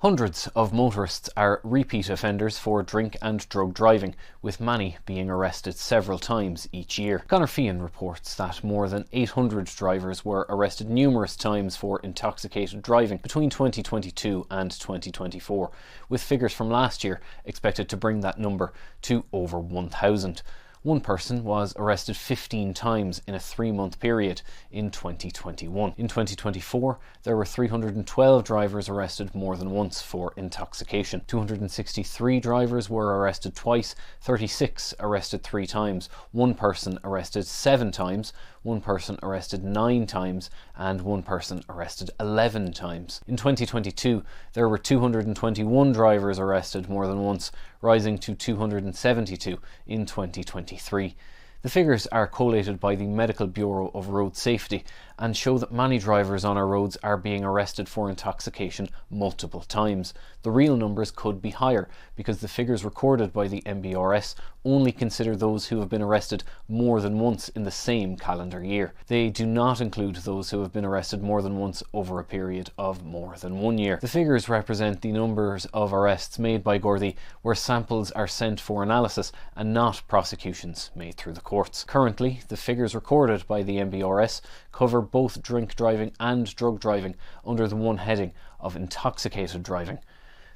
Hundreds of motorists are repeat offenders for drink and drug driving, with many being arrested several times each year. Conor Feehan reports that more than 800 drivers were arrested numerous times for intoxicated driving between 2022 and 2024, with figures from last year expected to bring that number to over 1,000. One person was arrested 15 times in a 3-month period in 2021. In 2024, there were 312 drivers arrested more than once for intoxication. 263 drivers were arrested twice, 36 arrested 3 times, 1 person arrested 7 times, 1 person arrested 9 times, and 1 person arrested 11 times. In 2022, there were 221 drivers arrested more than once, rising to 272 in 2023. The figures are collated by the Medical Bureau of Road Safety and show that many drivers on our roads are being arrested for intoxication multiple times. The real numbers could be higher because the figures recorded by the MBRS only consider those who have been arrested more than once in the same calendar year. They do not include those who have been arrested more than once over a period of more than 1 year. The figures represent the numbers of arrests made by Gardaí where samples are sent for analysis and not prosecutions made through the courts. Currently, the figures recorded by the MBRS cover both drink driving and drug driving under the one heading of intoxicated driving.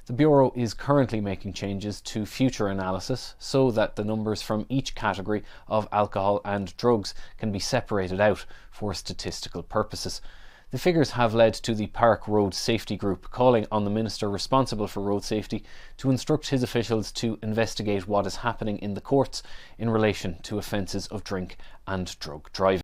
The Bureau is currently making changes to future analysis so that the numbers from each category of alcohol and drugs can be separated out for statistical purposes. The figures have led to the Park Road Safety Group calling on the Minister responsible for road safety to instruct his officials to investigate what is happening in the courts in relation to offences of drink and drug driving.